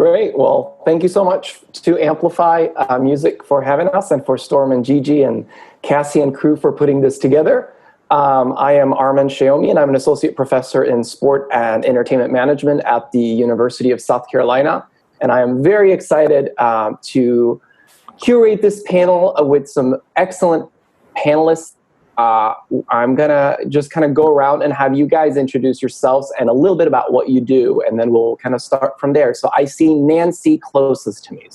Great. Well, thank you so much to Amplify Music for having us, and for Storm and Gigi and Cassie and crew for putting this together. I am Armen Shaomian. I'm an associate professor in sport and entertainment management at the University of South Carolina. And I am very excited to curate this panel with some excellent panelists. I'm going to just kind of go around and have you guys introduce yourselves and a little bit about what you do, and then we'll kind of start from there. So I see Nancy closest to me,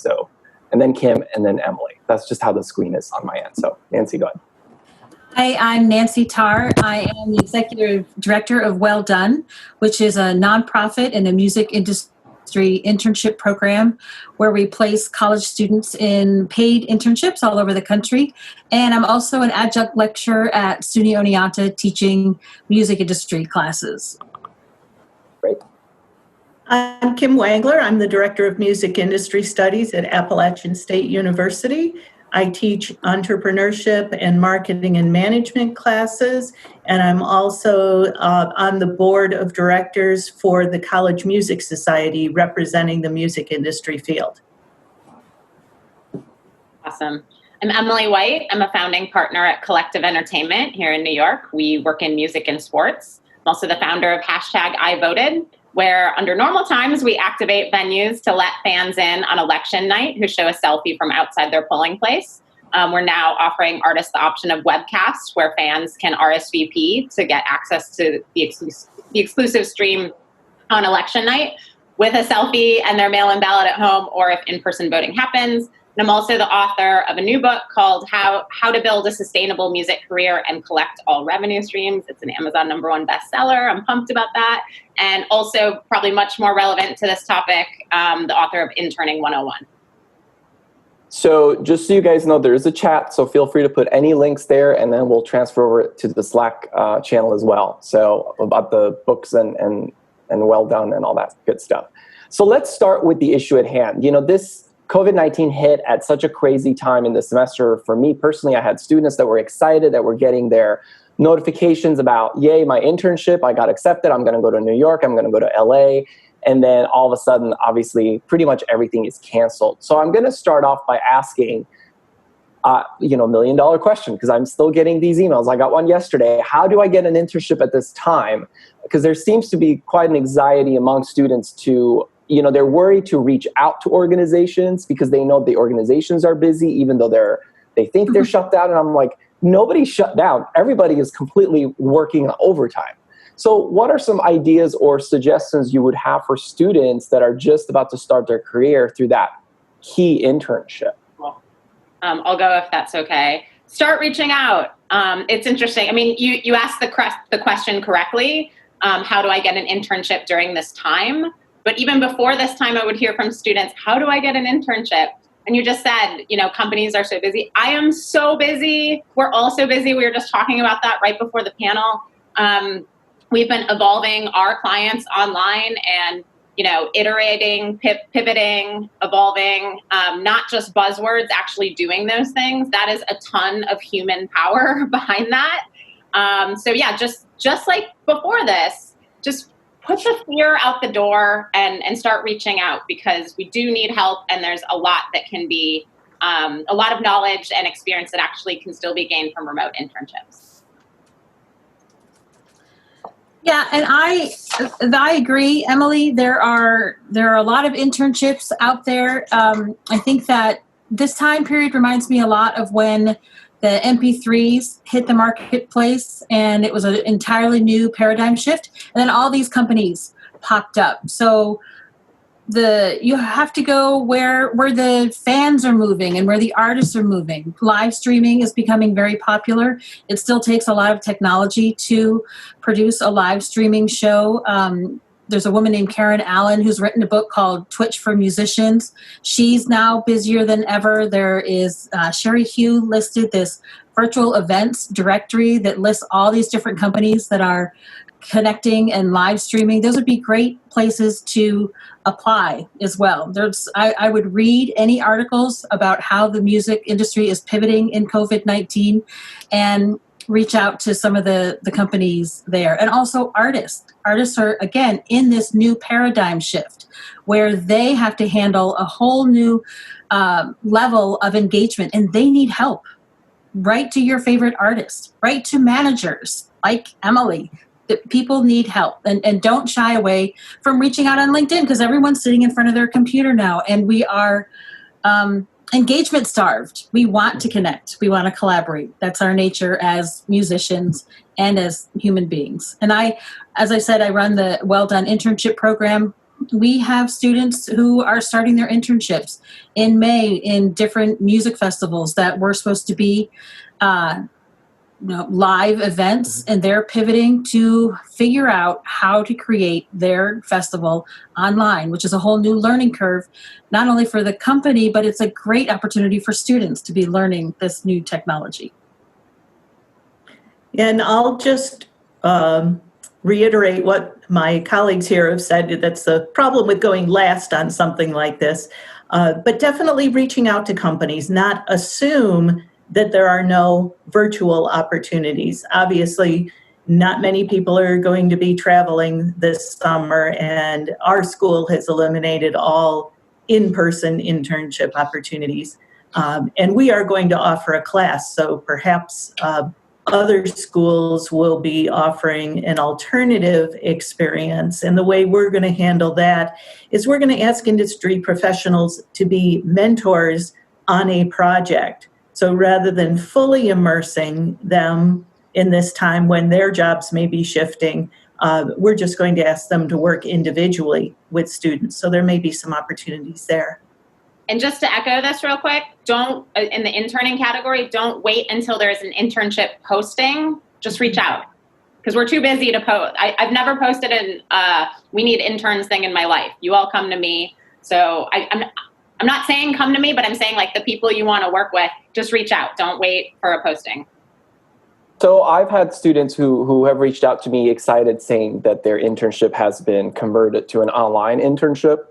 and then Kim, and then Emily. That's just how the screen is on my end. So Nancy, go ahead. Hi, I'm Nancy Tarr. I am the executive director of Dunn, which is a nonprofit in the music industry internship program where we place college students in paid internships all over the country. And I'm also an adjunct lecturer at SUNY Oneonta teaching music industry classes. Great. I'm Kim Wangler. I'm the director of music industry studies at Appalachian State University. I teach entrepreneurship and marketing and management classes, and I'm also on the board of directors for the College Music Society, representing the music industry field. Awesome. I'm Emily White. I'm a founding partner at Collective Entertainment here in New York. We work in music and sports. I'm also the founder of #IVoted, where under normal times we activate venues to let fans in on election night who show a selfie from outside their polling place. We're now offering artists the option of webcasts where fans can RSVP to get access to the exclusive stream on election night with a selfie and their mail-in ballot at home, or if in-person voting happens. And I'm also the author of a new book called How to Build a Sustainable Music Career and Collect All Revenue Streams. It's an Amazon #1 bestseller. I'm pumped about that. And also, probably much more relevant to this topic, the author of Interning 101. So just so you guys know, there is a chat, so feel free to put any links there, and then we'll transfer over to the Slack channel as well. So about the books and Well Done and all that good stuff. So let's start with the issue at hand. You know, this COVID-19 hit at such a crazy time in the semester. For me personally, I had students that were excited that were getting their notifications about, yay, my internship, I got accepted, I'm going to go to New York, I'm going to go to LA. And then all of a sudden, obviously, pretty much everything is canceled. So I'm going to start off by asking, $1 million question, because I'm still getting these emails. I got one yesterday. How do I get an internship at this time? Because there seems to be quite an anxiety among students to, they're worried to reach out to organizations because they know the organizations are busy, even though they think they're shut down. And I'm like, nobody's shut down. Everybody is completely working overtime. So what are some ideas or suggestions you would have for students that are just about to start their career through that key internship? I'll go if that's okay. Start reaching out. It's interesting. I mean, you asked the question correctly. How do I get an internship during this time? But even before this time, I would hear from students, how do I get an internship? And you just said, companies are so busy. I am so busy. We're all so busy. We were just talking about that right before the panel. We've been evolving our clients online and, iterating, pivoting, evolving, not just buzzwords, actually doing those things. That is a ton of human power behind that. So yeah, just like before this, just put the fear out the door and start reaching out, because we do need help, and there's a lot that can be, a lot of knowledge and experience that actually can still be gained from remote internships. Yeah, and I agree, Emily. There are a lot of internships out there. I think that this time period reminds me a lot of when the MP3s hit the marketplace, and it was an entirely new paradigm shift. And then all these companies popped up. So you have to go where the fans are moving and where the artists are moving. Live streaming is becoming very popular. It still takes a lot of technology to produce a live streaming show. There's a woman named Karen Allen who's written a book called Twitch for Musicians. She's now busier than ever. There is Sherry Hugh listed this virtual events directory that lists all these different companies that are connecting and live streaming. Those would be great places to apply as well. I would read any articles about how the music industry is pivoting in COVID-19, and reach out to some of the companies there. And also artists. Artists are, again, in this new paradigm shift where they have to handle a whole new level of engagement, and they need help. Write to your favorite artist. Write to managers like Emily. People need help, and don't shy away from reaching out on LinkedIn, because everyone's sitting in front of their computer now, and we are engagement starved. We want to connect. We want to collaborate. That's our nature as musicians and as human beings. And as I said, I run the Well Done internship program. We have students who are starting their internships in May in different music festivals that were supposed to be live events, and they're pivoting to figure out how to create their festival online, which is a whole new learning curve, not only for the company, but it's a great opportunity for students to be learning this new technology. And I'll just reiterate what my colleagues here have said. That's the problem with going last on something like this. But definitely reaching out to companies, not assume that there are no virtual opportunities. Obviously, not many people are going to be traveling this summer, and our school has eliminated all in-person internship opportunities. And we are going to offer a class, so perhaps other schools will be offering an alternative experience. And the way we're going to handle that is we're going to ask industry professionals to be mentors on a project. So rather than fully immersing them in this time when their jobs may be shifting, we're just going to ask them to work individually with students. So there may be some opportunities there. And just to echo this real quick, don't, in the interning category, don't wait until there's an internship posting. Just reach out, because we're too busy to post. I've never posted an we need interns thing in my life. You all come to me. So I'm not saying come to me, but I'm saying like the people you want to work with, just reach out. Don't wait for a posting. So I've had students who have reached out to me excited, saying that their internship has been converted to an online internship,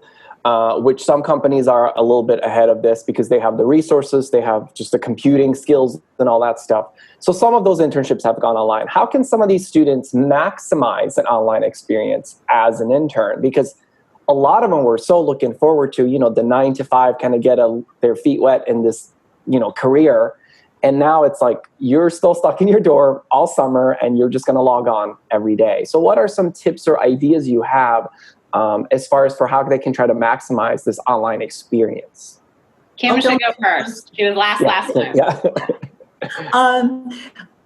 which some companies are a little bit ahead of this because they have the resources, they have just the computing skills and all that stuff. So some of those internships have gone online. How can some of these students maximize an online experience as an intern? Because a lot of them were so looking forward to, the 9 to 5 kind of get their feet wet in this, career. And now it's like you're still stuck in your door all summer and you're just going to log on every day. So what are some tips or ideas you have as far as for how they can try to maximize this online experience? Kim should go first. She was last time. Yeah.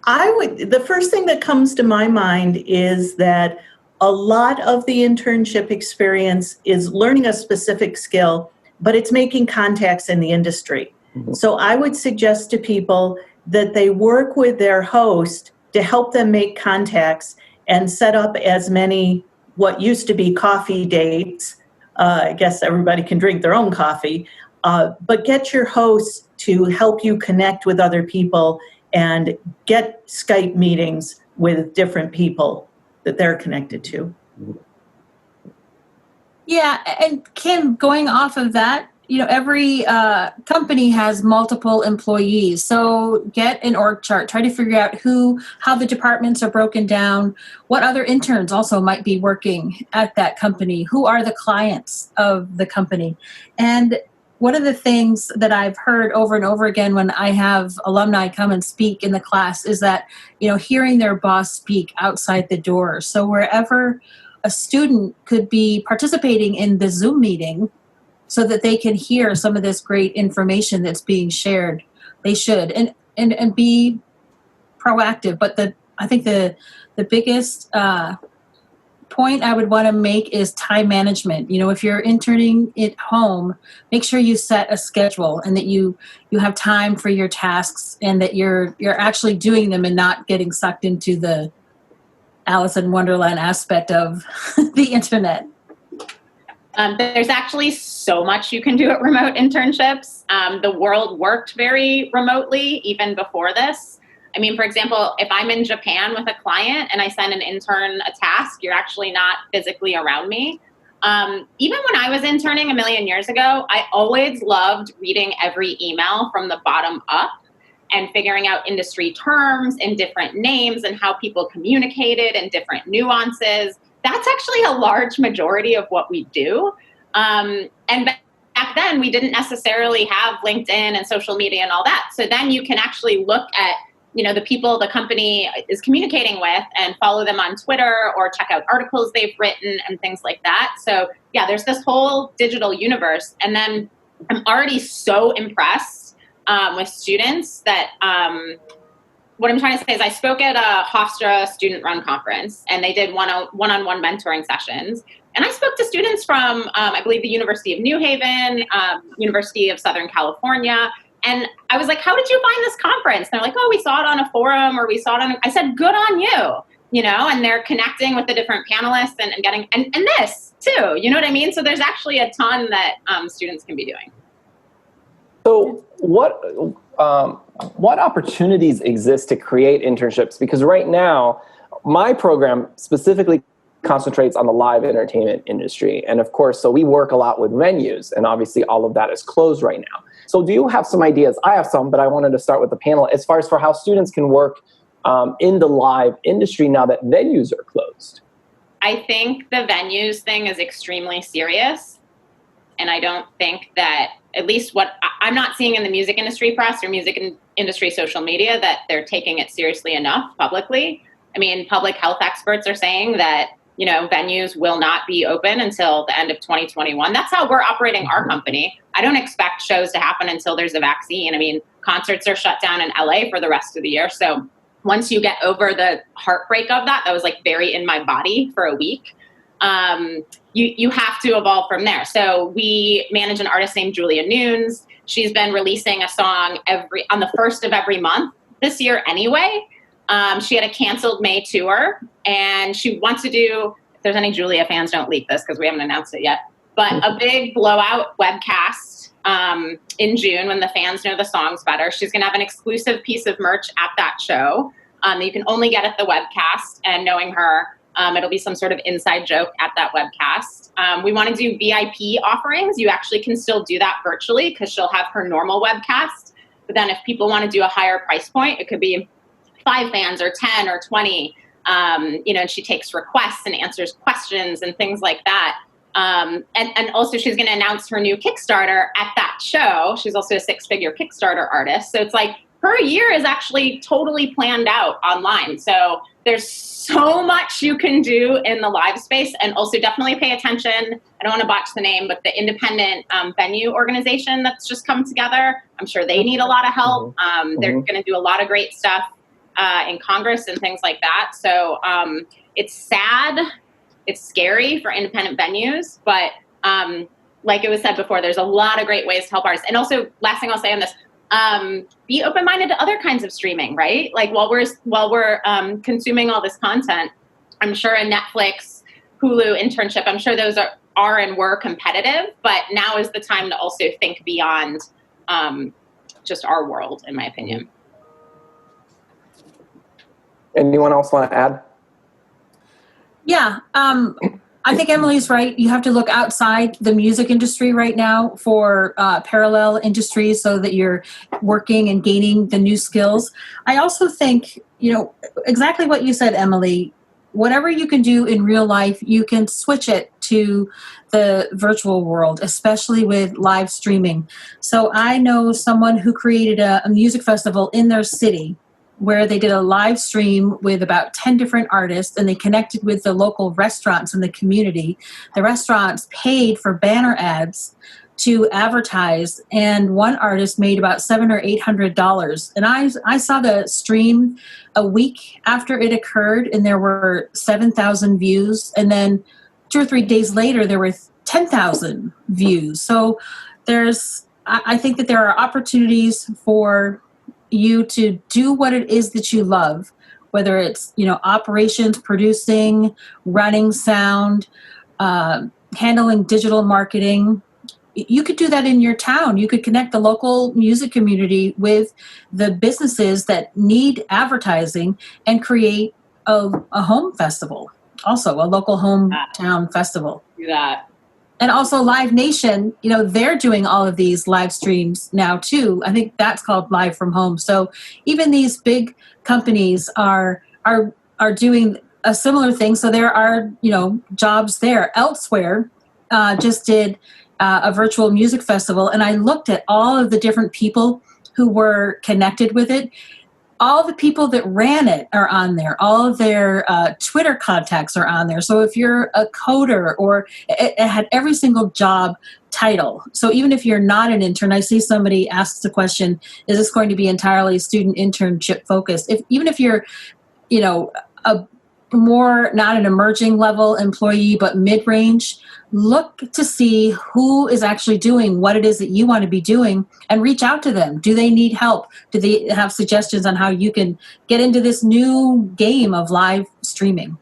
The first thing that comes to my mind is that a lot of the internship experience is learning a specific skill, but it's making contacts in the industry. Mm-hmm. So I would suggest to people that they work with their host to help them make contacts and set up as many what used to be coffee dates. I guess everybody can drink their own coffee, but get your host to help you connect with other people and get Skype meetings with different people that they're connected to. Yeah, and Kim, going off of that, every company has multiple employees. So get an org chart. Try to figure out how the departments are broken down, what other interns also might be working at that company, who are the clients of the company. And one of the things that I've heard over and over again when I have alumni come and speak in the class is that, hearing their boss speak outside the door. So wherever a student could be participating in the Zoom meeting so that they can hear some of this great information that's being shared, they should, and be proactive. But I think the biggest point I would want to make is time management. If you're interning at home, make sure you set a schedule and that you have time for your tasks and that you're actually doing them and not getting sucked into the Alice in Wonderland aspect of the internet. There's actually so much you can do at remote internships. The world worked very remotely even before this. I mean, for example, if I'm in Japan with a client and I send an intern a task, you're actually not physically around me. Even when I was interning 1 million years ago, I always loved reading every email from the bottom up. and figuring out industry terms and different names and how people communicated and different nuances. That's actually a large majority of what we do. And back then, we didn't necessarily have LinkedIn and social media and all that. So then you can actually look at, the people the company is communicating with and follow them on Twitter or check out articles they've written and things like that. So yeah, there's this whole digital universe. And then I'm already so impressed with students that what I'm trying to say is I spoke at a Hofstra student-run conference, and they did one-on-one mentoring sessions. And I spoke to students from, I believe, the University of New Haven, University of Southern California. And I was like, how did you find this conference? And they're like, oh, we saw it on a forum, or we saw it on, I said, good on you, and they're connecting with the different panelists and getting, and this too, you know what I mean? So there's actually a ton that students can be doing. So what opportunities exist to create internships? Because right now, my program specifically concentrates on the live entertainment industry. And of course, so we work a lot with venues, and obviously all of that is closed right now. So do you have some ideas? I have some, but I wanted to start with the panel as far as for how students can work in the live industry now that venues are closed. I think the venues thing is extremely serious. And I don't think that, at least what I'm not seeing in the music industry press or music industry social media, that they're taking it seriously enough publicly. I mean, public health experts are saying that, venues will not be open until the end of 2021. That's how we're operating our company. I don't expect shows to happen until there's a vaccine. I mean, concerts are shut down in LA for the rest of the year. So once you get over the heartbreak of that was like very in my body for a week. You have to evolve from there. So we manage an artist named Julia Nunes. She's been releasing a song on the first of every month this year anyway. She had a canceled May tour, and she wants to do, if there's any Julia fans, don't leak this because we haven't announced it yet, but a big blowout webcast in June when the fans know the songs better. She's going to have an exclusive piece of merch at that show that you can only get at the webcast, and knowing her, it'll be some sort of inside joke at that webcast. We want to do VIP offerings. You actually can still do that virtually because she'll have her normal webcast. But then if people want to do a higher price point, it could be 5 fans or 10 or 20, and she takes requests and answers questions and things like that. And also she's going to announce her new Kickstarter at that show. She's also a 6-figure Kickstarter artist. So it's like her year is actually totally planned out online. So there's so much you can do in the live space, and also definitely pay attention. I don't want to botch the name, but the independent venue organization that's just come together, I'm sure they need a lot of help. They're going to do a lot of great stuff in Congress and things like that. So it's sad, it's scary for independent venues, but like it was said before, there's a lot of great ways to help artists. And also, last thing I'll say on this, be open-minded to other kinds of streaming, right? Like while we're consuming all this content, I'm sure a Netflix, Hulu, Internship, I'm sure those are and were competitive, but now is the time to also think beyond just our world, in my opinion. Anyone else want to add? Yeah, I think Emily's right. You have to look outside the music industry right now for parallel industries so that you're working and gaining the new skills. I also think, exactly what you said, Emily, whatever you can do in real life, you can switch it to the virtual world, especially with live streaming. So I know someone who created a music festival in their city where they did a live stream with about 10 different artists, and they connected with the local restaurants in the community. The restaurants paid for banner ads to advertise, and one artist made about $700 or $800. And I saw the stream a week after it occurred, and there were 7,000 views. And then 2 or 3 days later, there were 10,000 views. So I think that there are opportunities for you to do what it is that you love, whether it's, operations, producing, running sound, handling digital marketing. You could do that in your town. You could connect the local music community with the businesses that need advertising and create a home festival, also a local hometown festival. Do that. And also Live Nation, they're doing all of these live streams now too. I think that's called Live from Home. So even these big companies are doing a similar thing. So there are, jobs there. Elsewhere just did a virtual music festival, and I looked at all of the different people who were connected with it. All the people that ran it are on there. All of their Twitter contacts are on there. So if you're a coder, or it had every single job title. So even if you're not an intern, I see somebody asks the question, is this going to be entirely student internship focused? Even if you're, a more, not an emerging level employee, but mid-range, look to see who is actually doing what it is that you want to be doing and reach out to them. Do they need help? Do they have suggestions on how you can get into this new game of live streaming?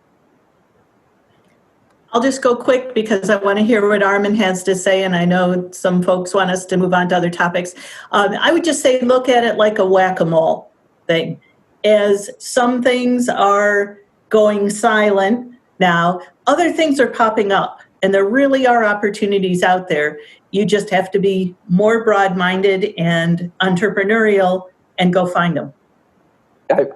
I'll just go quick because I want to hear what Armen has to say, and I know some folks want us to move on to other topics. I would just say look at it like a whack-a-mole thing. As some things are going silent now, other things are popping up. And there really are opportunities out there. You just have to be more broad-minded and entrepreneurial and go find them.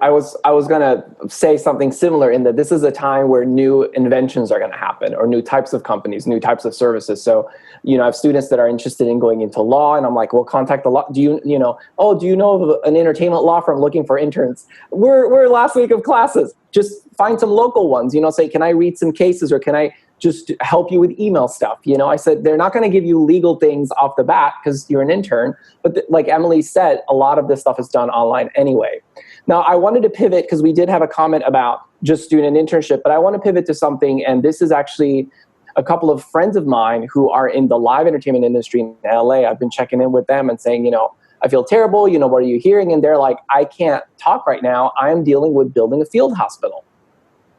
I was going to say something similar in that this is a time where new inventions are going to happen, or new types of companies, new types of services. So, I have students that are interested in going into law, and I'm like, well, contact the law. Do you know of an entertainment law firm looking for interns? We're last week of classes. Just find some local ones, say, can I read some cases, or can I just help you with email stuff? I said, they're not going to give you legal things off the bat because you're an intern. But like Emily said, a lot of this stuff is done online anyway. Now, I wanted to pivot because we did have a comment about just student internship, but I want to pivot to something, and this is actually a couple of friends of mine who are in the live entertainment industry in LA. I've been checking in with them and saying, I feel terrible, what are you hearing? And they're like, I can't talk right now. I'm dealing with building a field hospital.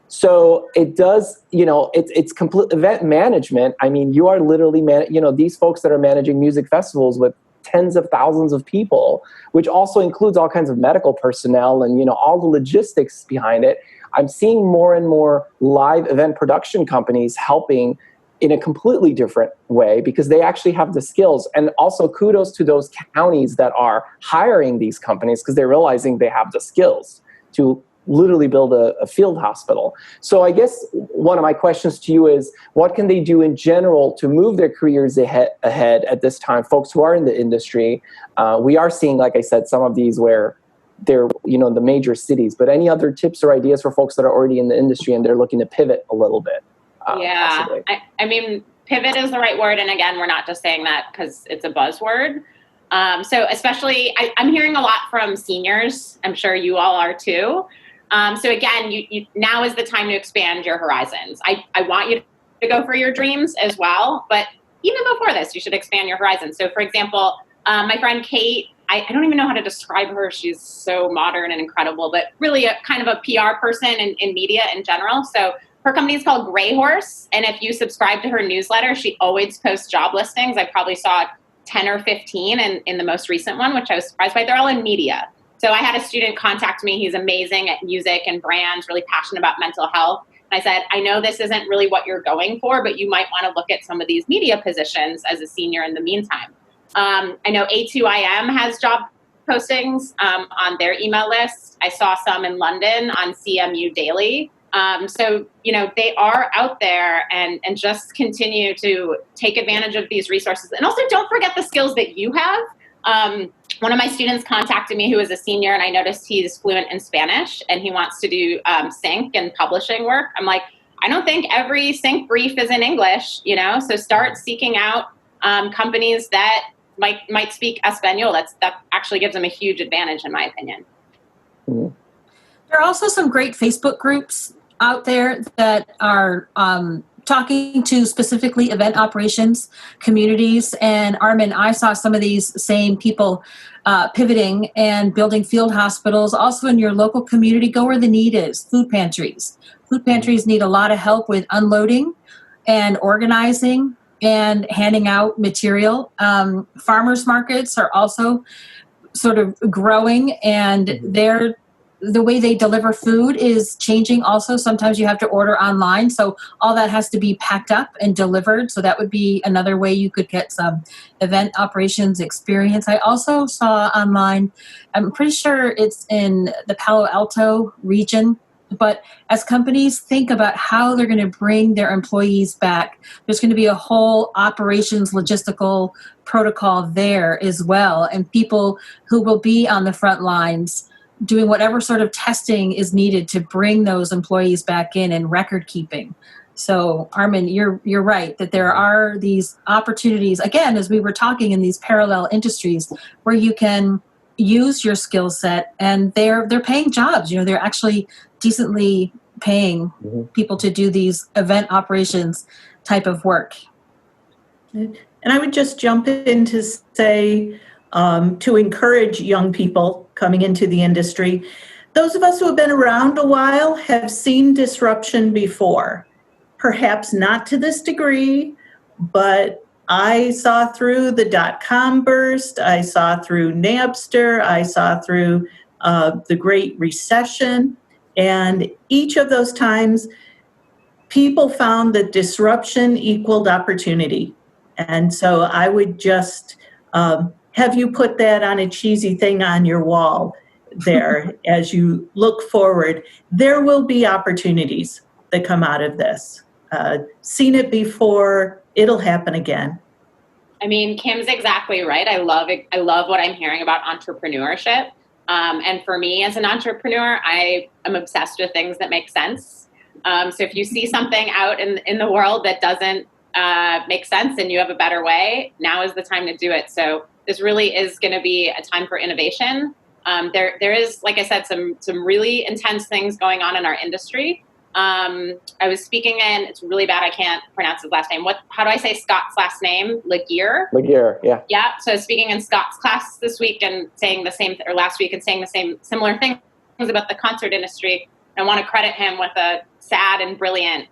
So it does, it's complete event management. I mean, you are literally, these folks that are managing music festivals with tens of thousands of people, which also includes all kinds of medical personnel and, all the logistics behind it. I'm seeing more and more live event production companies helping in a completely different way because they actually have the skills. And also kudos to those counties that are hiring these companies because they're realizing they have the skills to literally build a field hospital. So I guess one of my questions to you is, what can they do in general to move their careers ahead at this time? Folks who are in the industry, we are seeing, like I said, some of these where they're, the major cities, but any other tips or ideas for folks that are already in the industry and they're looking to pivot a little bit? Yeah, I mean, pivot is the right word. And again, we're not just saying that because it's a buzzword. So especially, I'm hearing a lot from seniors. I'm sure you all are too. So again, you now is the time to expand your horizons. I want you to go for your dreams as well, but even before this, you should expand your horizons. So for example, my friend Kate, I don't even know how to describe her. She's so modern and incredible, but really a kind of a PR person in media in general. So her company is called Gray Horse. And if you subscribe to her newsletter, she always posts job listings. I probably saw 10 or 15 in the most recent one, which I was surprised by. They're all in media. So I had a student contact me. He's amazing at music and brands, really passionate about mental health. And I said, I know this isn't really what you're going for, but you might want to look at some of these media positions as a senior in the meantime. I know A2IM has job postings on their email list. I saw some in London on CMU Daily. So, they are out there and just continue to take advantage of these resources. And also don't forget the skills that you have. One of my students contacted me who is a senior, and I noticed he's fluent in Spanish and he wants to do sync and publishing work. I'm like, I don't think every sync brief is in English, so start seeking out companies that might speak Espanol. That actually gives them a huge advantage, in my opinion. There are also some great Facebook groups out there that are talking to specifically event operations communities. And Armen, I saw some of these same people pivoting and building field hospitals. Also in your local community, go where the need is. Food pantries. Food pantries need a lot of help with unloading and organizing and handing out material. Farmers markets are also sort of growing, and they're the way they deliver food is changing also. Sometimes you have to order online. So all that has to be packed up and delivered. So that would be another way you could get some event operations experience. I also saw online, I'm pretty sure it's in the Palo Alto region, but as companies think about how they're going to bring their employees back, there's going to be a whole operations logistical protocol there as well. And people who will be on the front lines doing whatever sort of testing is needed to bring those employees back in and record keeping. So Armen, you're right that there are these opportunities, again, as we were talking, in these parallel industries where you can use your skill set, and they're paying jobs. You know, they're actually decently paying people to do these event operations type of work. And I would just jump in to say, to encourage young people coming into the industry, those of us who have been around a while have seen disruption before. Perhaps not to this degree, but I saw through the dot-com burst, I saw through Napster, I saw through the Great Recession, and each of those times, people found that disruption equaled opportunity. And so I would just have you put that on a cheesy thing on your wall there as you look forward. There will be opportunities that come out of this. Seen it before, it'll happen again. I mean, Kim's exactly right. I love it. I love what I'm hearing about entrepreneurship. And for me as an entrepreneur, I am obsessed with things that make sense. So if you see something out in the world that doesn't make sense and you have a better way, now is the time to do it. So this really is going to be a time for innovation. There is, like I said, some really intense things going on in our industry. I was speaking in, it's really bad, I can't pronounce his last name. How do I say Scott's last name? Laguerre? Laguerre, yeah. Yeah, so I was speaking in Scott's class this week and saying the same, or last week, and saying the same similar things about the concert industry. I want to credit him with a sad and brilliant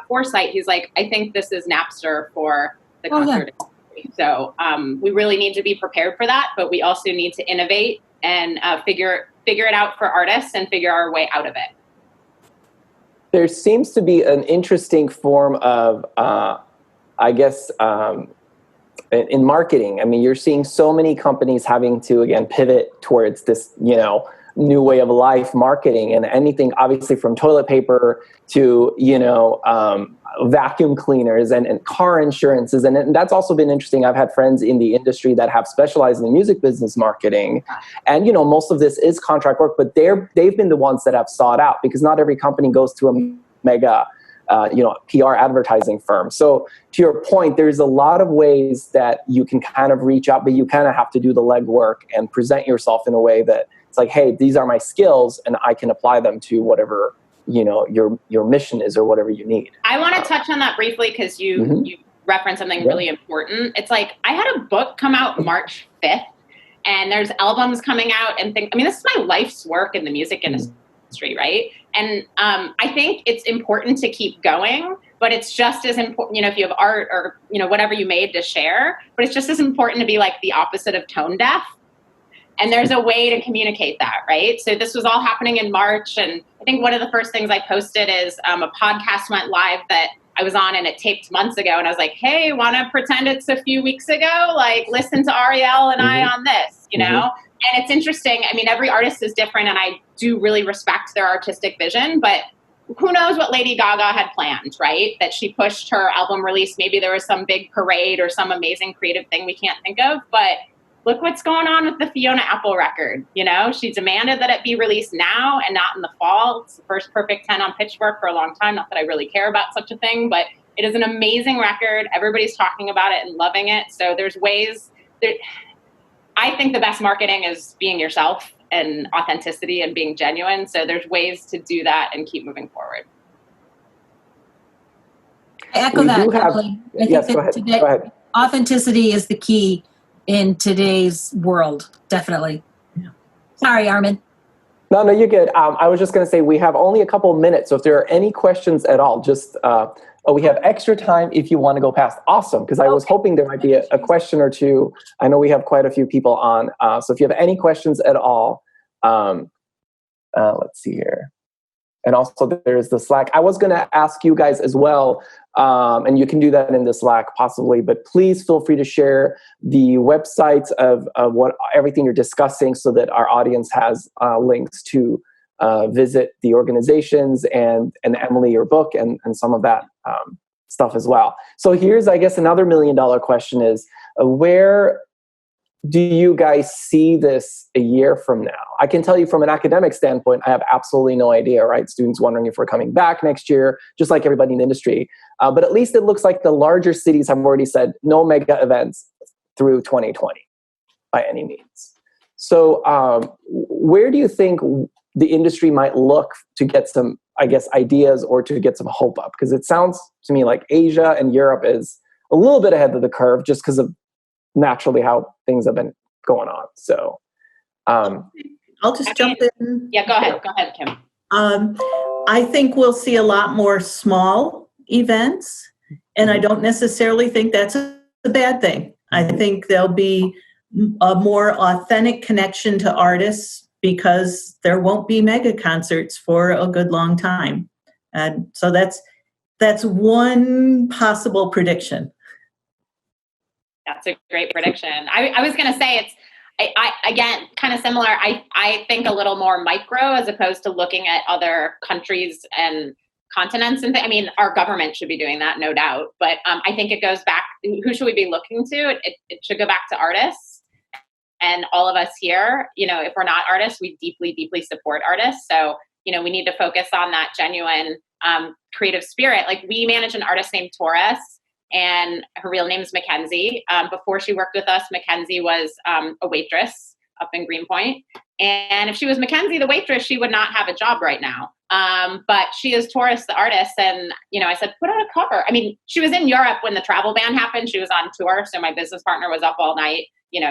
foresight. He's like, I think this is Napster for the concert industry. So we really need to be prepared for that, but we also need to innovate and figure it out for artists and figure our way out of it. There seems to be an interesting form of, in marketing. I mean, you're seeing so many companies having to, again, pivot towards this, new way of life marketing, and anything obviously from toilet paper to, vacuum cleaners and car insurances. And that's also been interesting. I've had friends in the industry that have specialized in the music business marketing. And, most of this is contract work, but they've been the ones that have sought out, because not every company goes to a mega, PR advertising firm. So to your point, there's a lot of ways that you can kind of reach out, but you kind of have to do the legwork and present yourself in a way that it's like, hey, these are my skills and I can apply them to whatever your mission is or whatever you need. I want to touch on that briefly because you referenced something really important. It's like, I had a book come out March 5th, and there's albums coming out and things. I mean, this is my life's work in the music industry, right? And I think it's important to keep going, but it's just as important, if you have art or, whatever you made to share, but it's just as important to be like the opposite of tone deaf. And there's a way to communicate that, right? So this was all happening in March. And I think one of the first things I posted is a podcast went live that I was on, and it taped months ago. And I was like, hey, want to pretend it's a few weeks ago? Like, listen to Ariel and I on this, And it's interesting. I mean, every artist is different, and I do really respect their artistic vision. But who knows what Lady Gaga had planned, right? That she pushed her album release. Maybe there was some big parade or some amazing creative thing we can't think of. But look what's going on with the Fiona Apple record. She demanded that it be released now and not in the fall. It's the first Perfect 10 on Pitchfork for a long time. Not that I really care about such a thing, but it is an amazing record. Everybody's talking about it and loving it. So there's ways I think the best marketing is being yourself and authenticity and being genuine. So there's ways to do that and keep moving forward. I echo that. Yes, go ahead. Authenticity is the key in today's world, definitely. Yeah. Sorry, Armen. No, you're good. I was just going to say we have only a couple of minutes, so if there are any questions at all, just we have extra time if you want to go past. Awesome, because I was hoping there might be a question or two. I know we have quite a few people on, so if you have any questions at all, Let's see here. And also there's the Slack. I was going to ask you guys as well, and you can do that in the Slack possibly, but please feel free to share the websites of what everything you're discussing so that our audience has links to visit the organizations and Emily, your book, and some of that stuff as well. So here's, I guess, another $1 million question is, where do you guys see this a year from now? I can tell you from an academic standpoint, I have absolutely no idea, right? Students wondering if we're coming back next year, just like everybody in the industry. But at least it looks like the larger cities have already said no mega events through 2020 by any means. So where do you think the industry might look to get some, I guess, ideas or to get some hope up? Because it sounds to me like Asia and Europe is a little bit ahead of the curve just because of naturally how things have been going on. So I'll just jump in. Yeah, go ahead, Kim. I think we'll see a lot more small events, and I don't necessarily think that's a bad thing. I think there'll be a more authentic connection to artists because there won't be mega concerts for a good long time. And so that's one possible prediction. That's a great prediction. I was going to say I again, kind of similar. I think a little more micro as opposed to looking at other countries and continents. And I mean, our government should be doing that, no doubt. But I think it goes back, who should we be looking to? It should go back to artists. And all of us here, if we're not artists, we deeply, deeply support artists. So, we need to focus on that genuine creative spirit. Like, we manage an artist named Taurus, and her real name is Mackenzie. Before she worked with us, Mackenzie was a waitress up in Greenpoint. And if she was Mackenzie, the waitress, she would not have a job right now. But she is Taurus, the artist. And, I said, put out a cover. I mean, she was in Europe when the travel ban happened. She was on tour. So my business partner was up all night,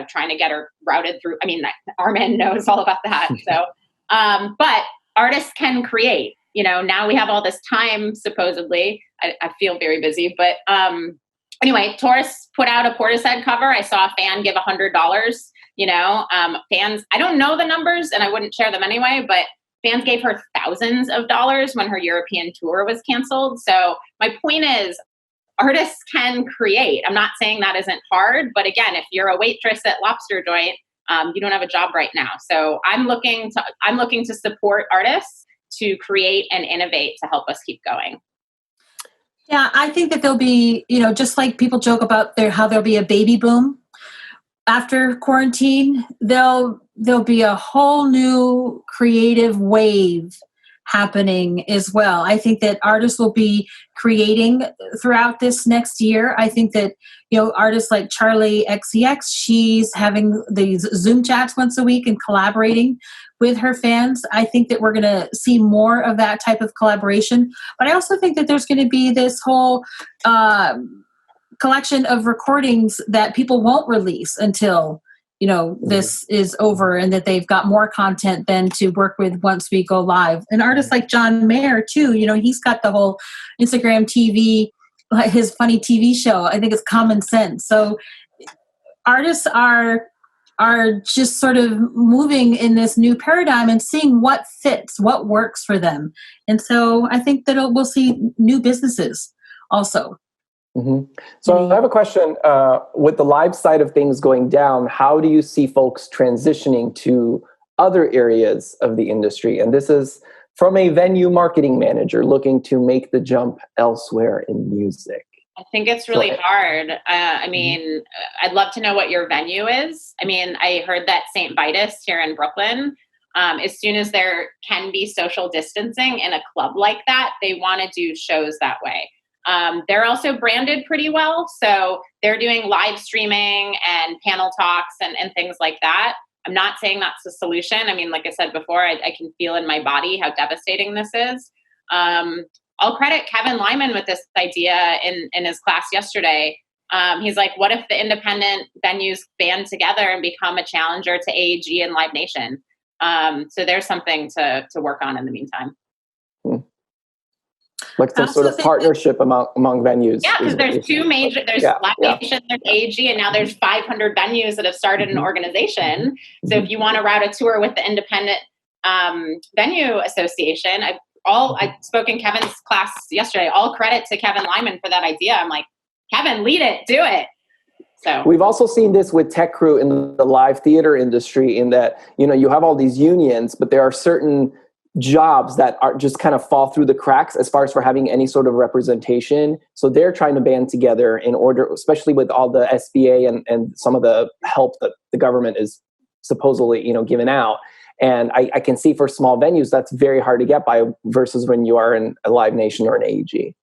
trying to get her routed through. I mean, Armen knows all about that. So, but artists can create. Now we have all this time, supposedly. I feel very busy. But anyway, Taurus put out a Portishead cover. I saw a fan give $100. Fans, I don't know the numbers and I wouldn't share them anyway, but fans gave her thousands of dollars when her European tour was canceled. So my point is, artists can create. I'm not saying that isn't hard, but again, if you're a waitress at Lobster Joint, you don't have a job right now. So I'm looking to support artists to create and innovate to help us keep going. Yeah, I think that there'll be, just like people joke about how there'll be a baby boom after quarantine, there'll be a whole new creative wave happening as well. I think that artists will be creating throughout this next year. I think that, artists like Charlie XCX, she's having these Zoom chats once a week and collaborating with her fans. I think that we're going to see more of that type of collaboration. But I also think that there's going to be this whole collection of recordings that people won't release until this is over, and that they've got more content than to work with once we go live. And artists like John Mayer too, he's got the whole Instagram TV, his funny TV show. I think it's Common Sense. So artists are just sort of moving in this new paradigm and seeing what fits, what works for them. And so I think that we'll see new businesses also. Mm-hmm. So I have a question. With the live side of things going down, how do you see folks transitioning to other areas of the industry? And this is from a venue marketing manager looking to make the jump elsewhere in music. I think it's really hard. I mean, I'd love to know what your venue is. I mean, I heard that St. Vitus here in Brooklyn, as soon as there can be social distancing in a club like that, they want to do shows that way. They're also branded pretty well. So they're doing live streaming and panel talks and things like that. I'm not saying that's the solution. I mean, like I said before, I can feel in my body how devastating this is. I'll credit Kevin Lyman with this idea in his class yesterday. He's like, what if the independent venues band together and become a challenger to AEG and Live Nation? So there's something to work on in the meantime. Like some sort of partnership among venues. Yeah, because there's two major, there's Live Nation, there's AEG, and now there's 500 venues that have started an organization. So if you want to route a tour with the independent venue association. I spoke in Kevin's class yesterday. All credit to Kevin Lyman for that idea. I'm like, Kevin, lead it, do it. So we've also seen this with tech crew in the live theater industry, in that, you know, you have all these unions, but there are certain jobs that are just kind of fall through the cracks as far as for having any sort of representation. So they're trying to band together in order, especially with all the SBA and some of the help that the government is supposedly, you know, giving out. And I can see for small venues, that's very hard to get by versus when you are in a Live Nation or an AEG.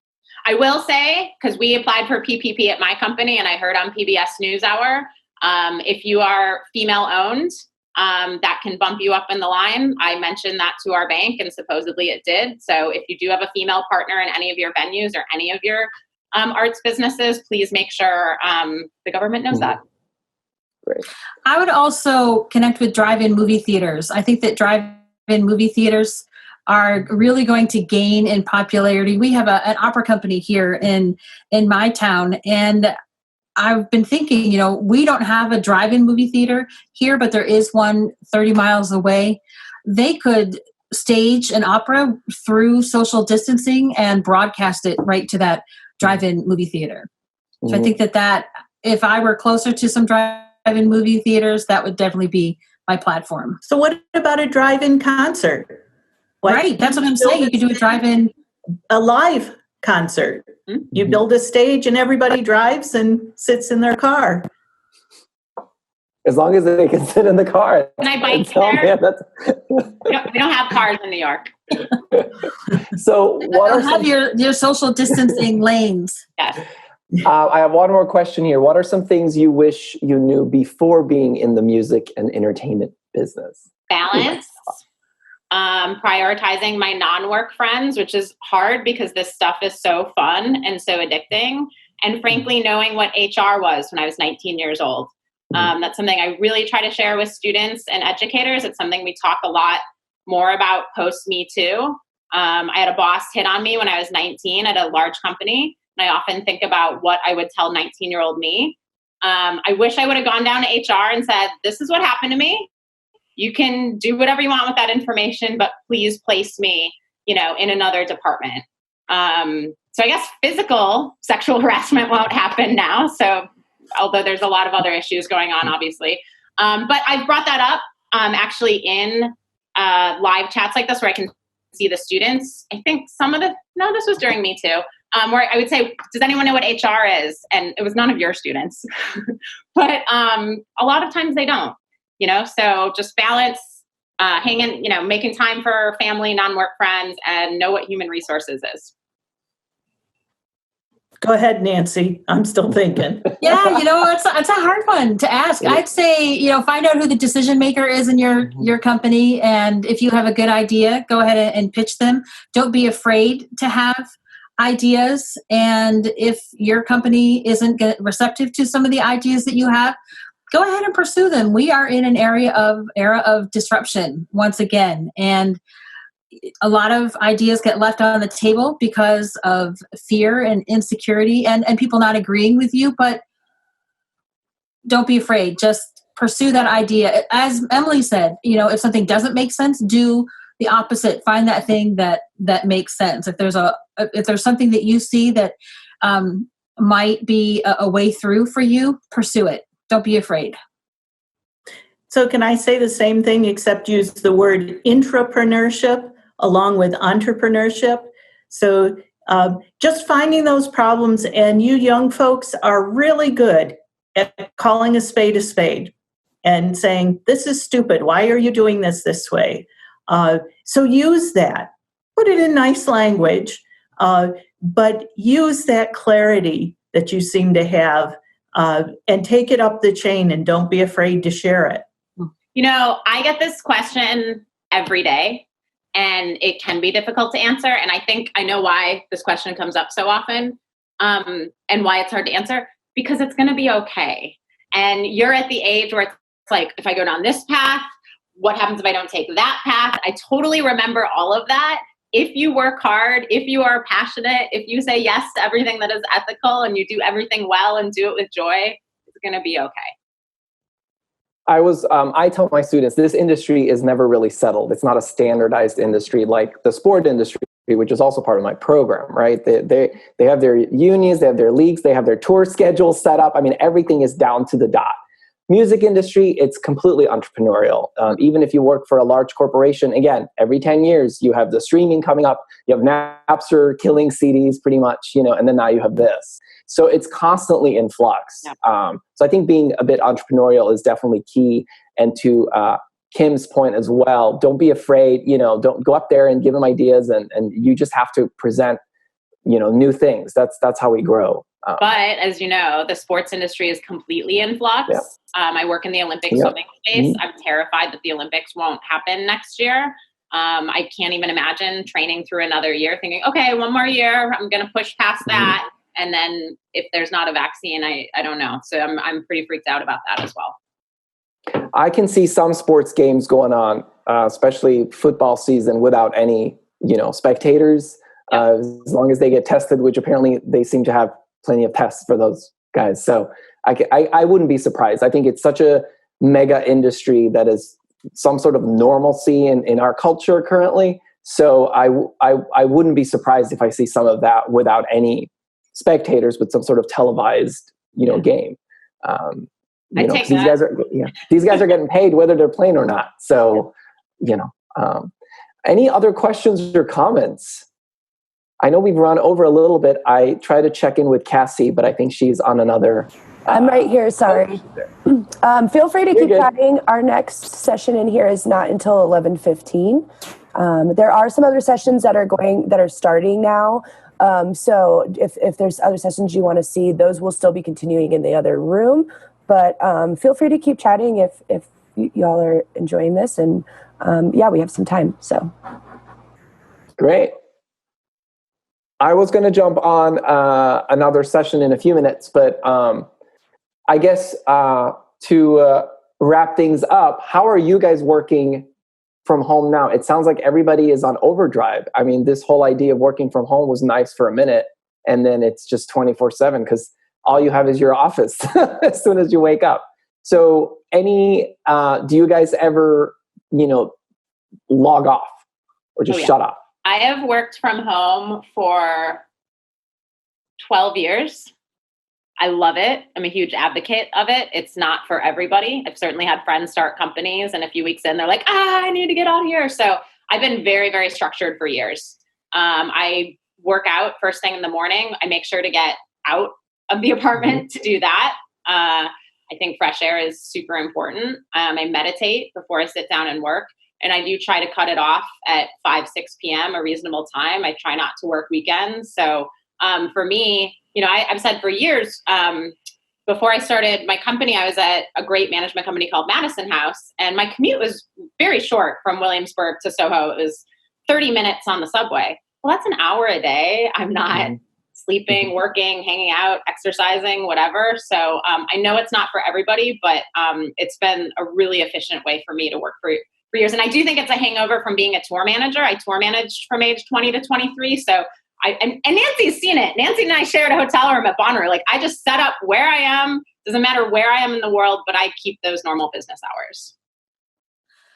I will say, because we applied for PPP at my company and I heard on PBS NewsHour, if you are female owned, that can bump you up in the line. I mentioned that to our bank and supposedly it did. So if you do have a female partner in any of your venues or any of your arts businesses, please make sure the government knows that. Great. I would also connect with drive-in movie theaters. I think that drive-in movie theaters are really going to gain in popularity. We have an opera company here in my town, and I've been thinking, you know, we don't have a drive-in movie theater here, but there is one 30 miles away. They could stage an opera through social distancing and broadcast it right to that drive-in movie theater. So I think that if I were closer to some drive-in movie theaters, that would definitely be my platform. So what about a drive-in concert? Right, that's what I'm saying. You could do a drive-in. A live concert. Mm-hmm. You build a stage and everybody drives and sits in their car. As long as they can sit in the car. Can I bike there? We don't have cars in New York. So what are have your social distancing lanes? Yes. I have one more question here. What are some things you wish you knew before being in the music and entertainment business? Balance. Prioritizing my non-work friends, which is hard because this stuff is so fun and so addicting. And frankly, knowing what HR was when I was 19 years old. That's something I really try to share with students and educators. It's something we talk a lot more about post Me Too. I had a boss hit on me when I was 19 at a large company. And I often think about what I would tell 19-year-old me. I wish I would have gone down to HR and said, this is what happened to me. You can do whatever you want with that information, but please place me, you know, in another department. So I guess physical sexual harassment won't happen now. So although there's a lot of other issues going on, obviously. But I've brought that up actually in live chats like this where I can see the students. I think this was during Me Too, where I would say, does anyone know what HR is? And it was none of your students. But a lot of times they don't. You know, so just balance, making time for family, non-work friends, and know what human resources is. Go ahead, Nancy. I'm still thinking. Yeah, you know, it's a hard one to ask. I'd say, you know, find out who the decision maker is in your company, and if you have a good idea, go ahead and pitch them. Don't be afraid to have ideas, and if your company isn't receptive to some of the ideas that you have, go ahead and pursue them. We are in an era of disruption once again. And a lot of ideas get left on the table because of fear and insecurity and people not agreeing with you. But don't be afraid. Just pursue that idea. As Emily said, you know, if something doesn't make sense, do the opposite. Find that thing that makes sense. If there's something that you see that might be a way through for you, pursue it. Don't be afraid. So can I say the same thing except use the word intrapreneurship along with entrepreneurship? So just finding those problems, and you young folks are really good at calling a spade and saying, this is stupid. Why are you doing this way? So use that. Put it in nice language, but use that clarity that you seem to have. And take it up the chain and don't be afraid to share it. You know, I get this question every day and it can be difficult to answer. And I think I know why this question comes up so often and why it's hard to answer, because it's going to be okay. And you're at the age where it's like, if I go down this path, what happens if I don't take that path? I totally remember all of that. If you work hard, if you are passionate, if you say yes to everything that is ethical and you do everything well and do it with joy, it's going to be okay. I tell my students, this industry is never really settled. It's not a standardized industry like the sport industry, which is also part of my program, right? They have their unions, they have their leagues, they have their tour schedules set up. I mean, everything is down to the dot. Music industry, it's completely entrepreneurial. Even if you work for a large corporation, again, every 10 years, you have the streaming coming up, you have Napster killing CDs pretty much, and then now you have this. So it's constantly in flux. Yep. So I think being a bit entrepreneurial is definitely key. And to Kim's point as well, don't be afraid, don't go up there and give them ideas, and you just have to present, new things. That's how we grow. But as you know, the sports industry is completely in flux. Yeah. I work in the Olympic swimming space. I'm terrified that the Olympics won't happen next year. I can't even imagine training through another year thinking, okay, one more year, I'm going to push past that. And then if there's not a vaccine, I don't know. So I'm pretty freaked out about that as well. I can see some sports games going on, especially football season, without any, spectators, as long as they get tested, which apparently they seem to have plenty of tests for those guys. So I wouldn't be surprised. I think it's such a mega industry that is some sort of normalcy in our culture currently. So I wouldn't be surprised if I see some of that without any spectators, with some sort of televised, game. These guys are getting paid whether they're playing or not. So, any other questions or comments? I know we've run over a little bit. I try to check in with Cassie, but I think she's on another. I'm right here. Sorry. Feel free to keep chatting. Our next session in here is not until 11:15. There are some other sessions that are starting now. So if there's other sessions you want to see, those will still be continuing in the other room. But feel free to keep chatting if y'all are enjoying this. And we have some time. So great. I was going to jump on another session in a few minutes, but I guess to wrap things up, how are you guys working from home now? It sounds like everybody is on overdrive. I mean, this whole idea of working from home was nice for a minute, and then it's just 24/7 because all you have is your office as soon as you wake up. So do you guys ever, log off or just shut off? I have worked from home for 12 years. I love it. I'm a huge advocate of it. It's not for everybody. I've certainly had friends start companies, and a few weeks in, they're like, I need to get out of here. So I've been very, very structured for years. I work out first thing in the morning. I make sure to get out of the apartment to do that. I think fresh air is super important. I meditate before I sit down and work. And I do try to cut it off at 5, 6 p.m., a reasonable time. I try not to work weekends. So for me, I've said for years, before I started my company, I was at a great management company called Madison House. And my commute was very short from Williamsburg to Soho. It was 30 minutes on the subway. Well, that's an hour a day. I'm not sleeping, working, hanging out, exercising, whatever. So I know it's not for everybody, but it's been a really efficient way for me to work for years. And I do think it's a hangover from being a tour manager. I tour managed from age 20 to 23. So and Nancy's seen it. Nancy and I shared a hotel room at Bonnaroo. Like, I just set up where I am. Doesn't matter where I am in the world, but I keep those normal business hours.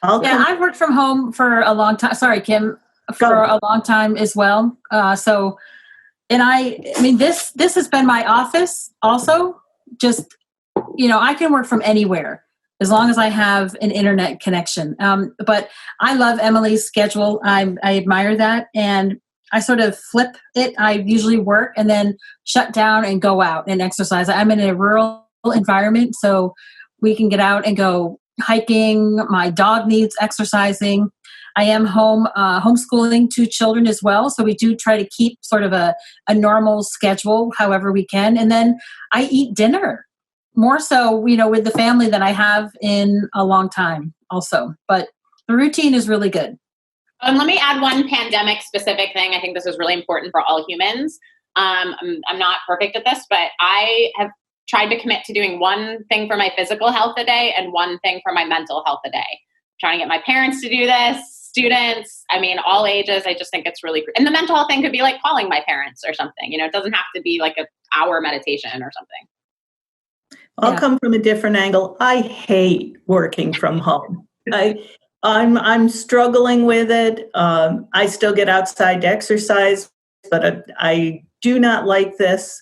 I've worked from home for a long time. Sorry, Kim, for a long time as well. And I mean, this has been my office also. Just, I can work from anywhere as long as I have an internet connection. But I love Emily's schedule. I admire that. And I sort of flip it. I usually work and then shut down and go out and exercise. I'm in a rural environment, so we can get out and go hiking. My dog needs exercising. I am homeschooling 2 children as well. So we do try to keep sort of a normal schedule however we can. And then I eat dinner more so, with the family than I have in a long time also. But the routine is really good. Let me add one pandemic specific thing. I think this is really important for all humans. I'm not perfect at this, but I have tried to commit to doing one thing for my physical health a day and one thing for my mental health a day. I'm trying to get my parents to do this, students, all ages. I just think it's really, and the mental health thing could be like calling my parents or something. It doesn't have to be like an hour meditation or something. I'll come from a different angle. I hate working from home. I'm struggling with it. I still get outside to exercise, but I do not like this.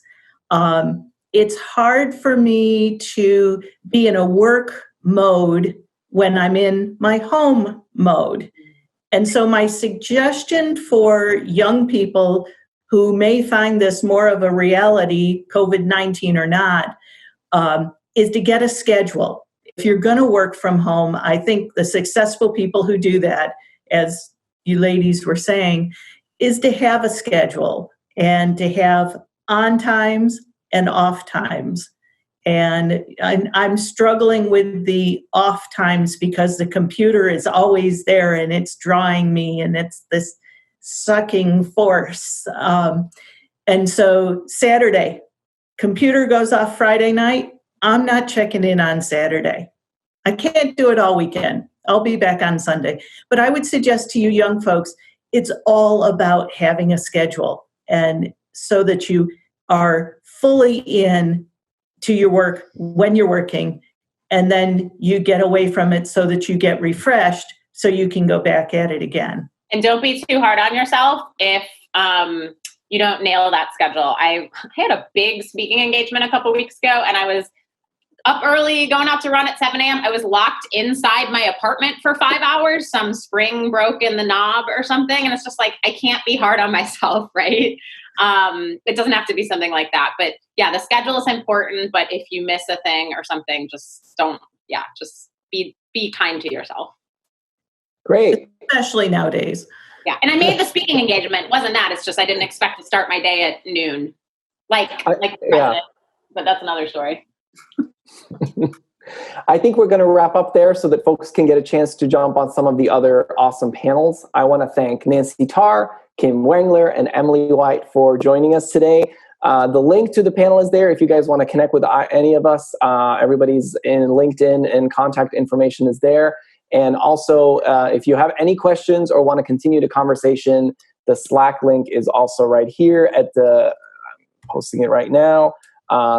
It's hard for me to be in a work mode when I'm in my home mode. And so my suggestion for young people who may find this more of a reality, COVID-19 or not, is to get a schedule. If you're going to work from home, I think the successful people who do that, as you ladies were saying, is to have a schedule and to have on times and off times. And I'm struggling with the off times because the computer is always there and it's drawing me and it's this sucking force. And so Saturday, computer goes off Friday night. I'm not checking in on Saturday. I can't do it all weekend. I'll be back on Sunday. But I would suggest to you young folks, it's all about having a schedule, and so that you are fully in to your work when you're working, and then you get away from it so that you get refreshed so you can go back at it again. And don't be too hard on yourself if you don't nail that schedule. I had a big speaking engagement a couple weeks ago, and I was up early, going out to run at 7 a.m. I was locked inside my apartment for 5 hours. Some spring broke in the knob or something. And it's just like, I can't be hard on myself, right? It doesn't have to be something like that. But yeah, the schedule is important. But if you miss a thing or something, just be kind to yourself. Great. Especially nowadays. Yeah. And I made the speaking engagement. It wasn't that. It's just I didn't expect to start my day at noon. But that's another story. I think we're going to wrap up there so that folks can get a chance to jump on some of the other awesome panels. I want to thank Nancy Tarr, Kim Wangler, and Emily White for joining us today. The link to the panel is there if you guys want to connect with any of us. Everybody's in LinkedIn and contact information is there. And also, if you have any questions or want to continue the conversation, the Slack link is also right here I'm posting it right now.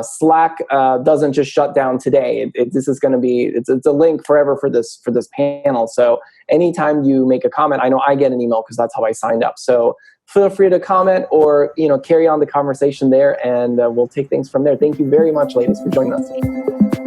Slack doesn't just shut down today. This is going to be, it's a link forever for this panel. So anytime you make a comment, I know I get an email because that's how I signed up. So feel free to comment or, carry on the conversation there, and we'll take things from there. Thank you very much, ladies, for joining us.